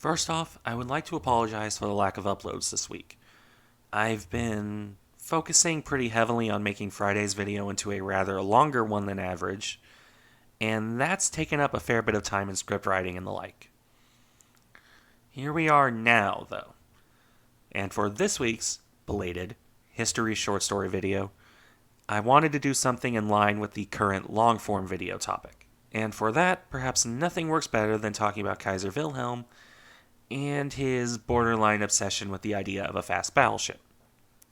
First off, I would like to apologize for the lack of uploads this week. I've been focusing pretty heavily on making Friday's video into a rather longer one than average, and that's taken up a fair bit of time in script writing and the like. Here we are now, though. And for this week's belated history short story video, I wanted to do something in line with the current long-form video topic. And for that, perhaps nothing works better than talking about Kaiser Wilhelm and his borderline obsession with the idea of a fast battleship,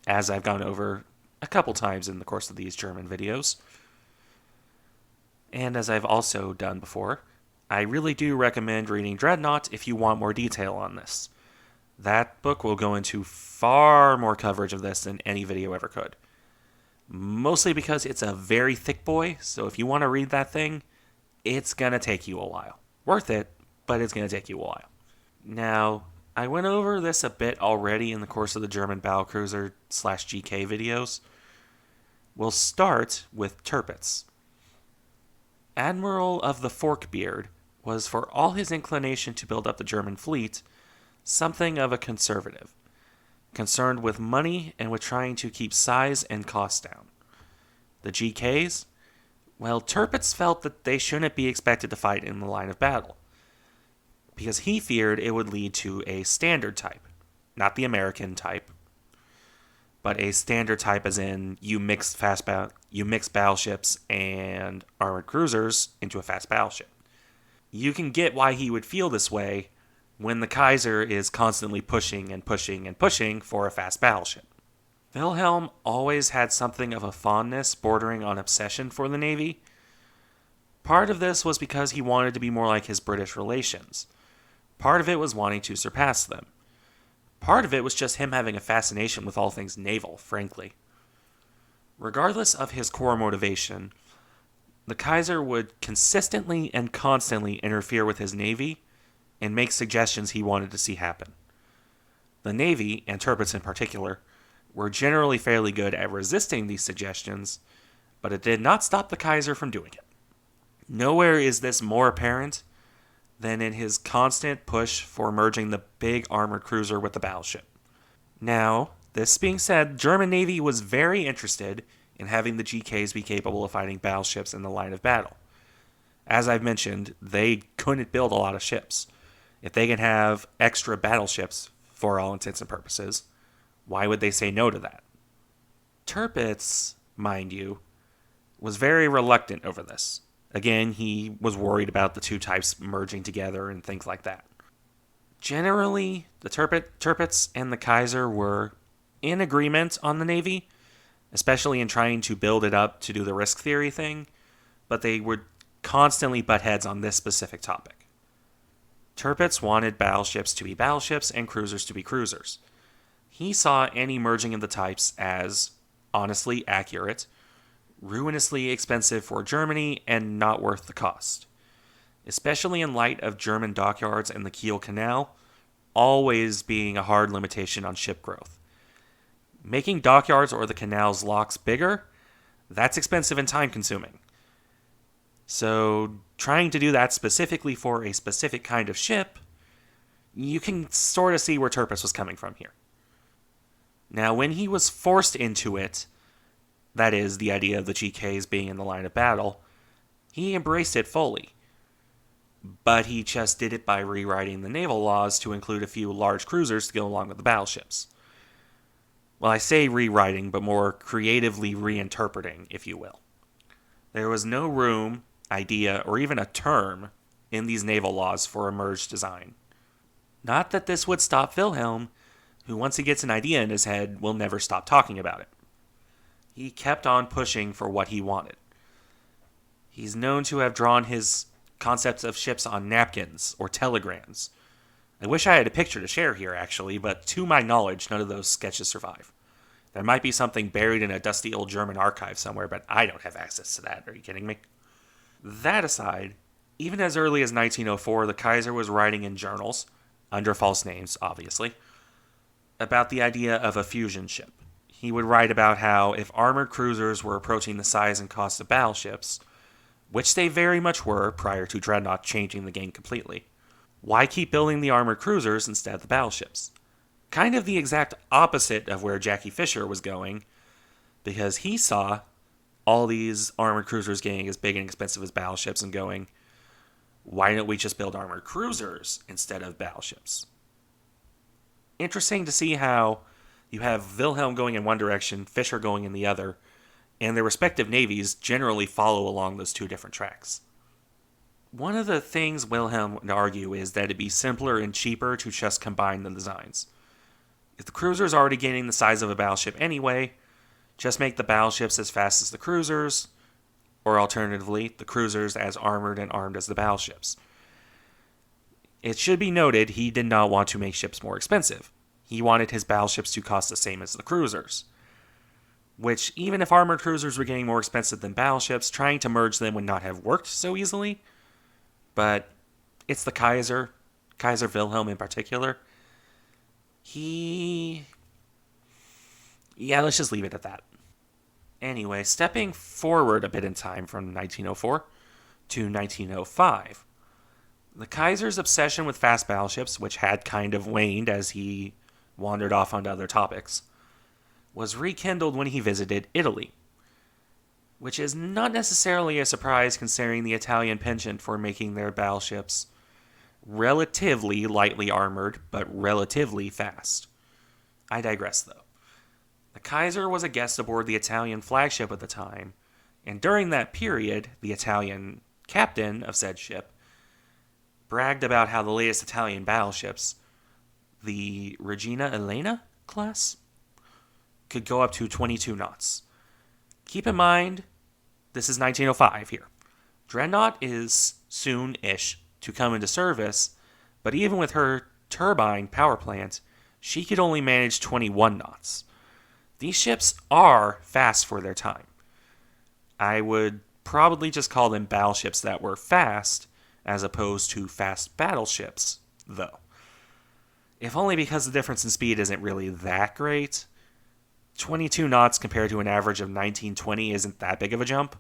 as I've gone over a couple times in the course of these German videos. And as I've also done before, I really do recommend reading Dreadnought if you want more detail on this. That book will go into far more coverage of this than any video ever could. Mostly because it's a very thick boy, so if you want to read that thing, it's going to take you a while. Worth it, but it's going to take you a while. Now, I went over this a bit already in the course of the German battlecruiser/GK videos. We'll start with Tirpitz. Admiral of the Forkbeard was, for all his inclination to build up the German fleet, something of a conservative, concerned with money and with trying to keep size and cost down. The GKs? Well, Tirpitz felt that they shouldn't be expected to fight in the line of battle, because he feared it would lead to a standard type. Not the American type, but a standard type as in you mix battleships and armored cruisers into a fast battleship. You can get why he would feel this way when the Kaiser is constantly pushing and pushing and pushing for a fast battleship. Wilhelm always had something of a fondness bordering on obsession for the Navy. Part of this was because he wanted to be more like his British relations. Part of it was wanting to surpass them. Part of it was just him having a fascination with all things naval, frankly. Regardless of his core motivation, the Kaiser would consistently and constantly interfere with his Navy and make suggestions he wanted to see happen. The Navy, and Tirpitz in particular, were generally fairly good at resisting these suggestions, but it did not stop the Kaiser from doing it. Nowhere is this more apparent than in his constant push for merging the big armored cruiser with the battleship. Now, this being said, the German Navy was very interested in having the GKs be capable of fighting battleships in the line of battle. As I've mentioned, they couldn't build a lot of ships. If they can have extra battleships, for all intents and purposes, why would they say no to that? Tirpitz, mind you, was very reluctant over this. Again, he was worried about the two types merging together and things like that. Generally, the Tirpitz and the Kaiser were in agreement on the Navy, especially in trying to build it up to do the risk theory thing, but they would constantly butt heads on this specific topic. Tirpitz wanted battleships to be battleships and cruisers to be cruisers. He saw any merging of the types as honestly accurate, ruinously expensive for Germany, and not worth the cost. Especially in light of German dockyards and the Kiel Canal always being a hard limitation on ship growth. Making dockyards or the canal's locks bigger, that's expensive and time-consuming. So trying to do that specifically for a specific kind of ship, you can sort of see where Tirpitz was coming from here. Now, when he was forced into it, that is, the idea of the GKs being in the line of battle, he embraced it fully. But he just did it by rewriting the naval laws to include a few large cruisers to go along with the battleships. Well, I say rewriting, but more creatively reinterpreting, if you will. There was no room, idea, or even a term in these naval laws for a merged design. Not that this would stop Wilhelm, who once he gets an idea in his head will never stop talking about it. He kept on pushing for what he wanted. He's known to have drawn his concepts of ships on napkins or telegrams. I wish I had a picture to share here, actually, but to my knowledge, none of those sketches survive. There might be something buried in a dusty old German archive somewhere, but I don't have access to that. Are you kidding me? That aside, even as early as 1904, the Kaiser was writing in journals, under false names, obviously, about the idea of a fusion ship. He would write about how if armored cruisers were approaching the size and cost of battleships, which they very much were prior to Dreadnought changing the game completely, Why keep building the armored cruisers instead of the battleships? Kind of the exact opposite of where Jackie Fisher was going, because he saw all these armored cruisers getting as big and expensive as battleships and going, why don't we just build armored cruisers instead of battleships? Interesting to see how you have Wilhelm going in one direction, Fisher going in the other, and their respective navies generally follow along those two different tracks. One of the things Wilhelm would argue is that it'd be simpler and cheaper to just combine the designs. If the cruiser's already gaining the size of a battleship anyway, just make the battleships as fast as the cruisers, or alternatively, the cruisers as armored and armed as the battleships. It should be noted he did not want to make ships more expensive. He wanted his battleships to cost the same as the cruisers. Which, even if armored cruisers were getting more expensive than battleships, trying to merge them would not have worked so easily. But it's the Kaiser Wilhelm in particular. Let's just leave it at that. Anyway, stepping forward a bit in time from 1904 to 1905, the Kaiser's obsession with fast battleships, which had kind of waned as he wandered off onto other topics, was rekindled when he visited Italy, which is not necessarily a surprise considering the Italian penchant for making their battleships relatively lightly armored, but relatively fast. I digress, though. The Kaiser was a guest aboard the Italian flagship at the time, and during that period, the Italian captain of said ship bragged about how the latest Italian battleships, the Regina Elena class, could go up to 22 knots. Keep in mind, this is 1905 here. Dreadnought is soon-ish to come into service, but even with her turbine power plant, she could only manage 21 knots. These ships are fast for their time. I would probably just call them battleships that were fast, as opposed to fast battleships, though. If only because the difference in speed isn't really that great. 22 knots compared to an average of 1920 isn't that big of a jump.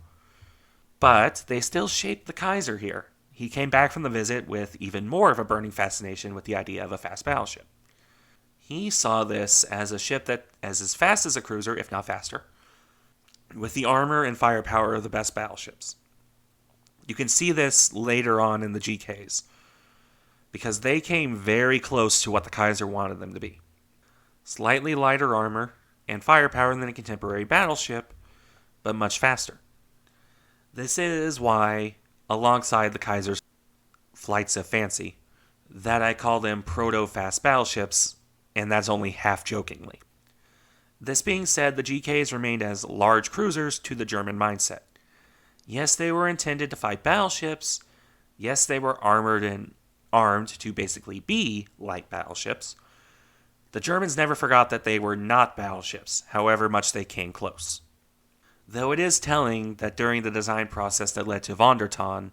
But they still shaped the Kaiser here. He came back from the visit with even more of a burning fascination with the idea of a fast battleship. He saw this as a ship that is as fast as a cruiser, if not faster, with the armor and firepower of the best battleships. You can see this later on in the GKs, because they came very close to what the Kaiser wanted them to be. Slightly lighter armor and firepower than a contemporary battleship, but much faster. This is why, alongside the Kaiser's flights of fancy, that I call them proto-fast battleships, and that's only half-jokingly. This being said, the GKs remained as large cruisers to the German mindset. Yes, they were intended to fight battleships. Yes, they were armored and armed to basically be like battleships. The Germans never forgot that they were not battleships, however much they came close. Though it is telling that during the design process that led to Von der Tann,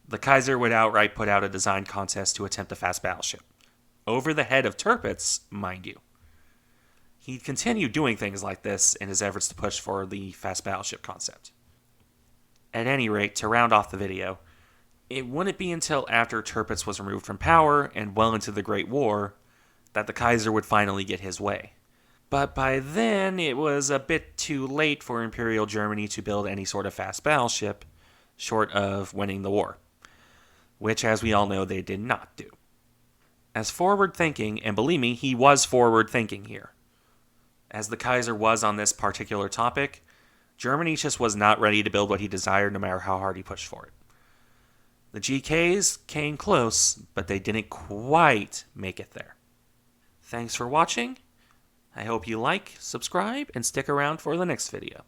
the Kaiser would outright put out a design contest to attempt a fast battleship. Over the head of Tirpitz, mind you. He continued doing things like this in his efforts to push for the fast battleship concept. At any rate, to round off the video, it wouldn't be until after Tirpitz was removed from power and well into the Great War that the Kaiser would finally get his way. But by then, it was a bit too late for Imperial Germany to build any sort of fast battleship, short of winning the war, which, as we all know, they did not do. As forward-thinking, and believe me, he was forward-thinking here, as the Kaiser was on this particular topic, Germany just was not ready to build what he desired no matter how hard he pushed for it. The GKs came close, but they didn't quite make it there. Thanks for watching. I hope you like, subscribe, and stick around for the next video.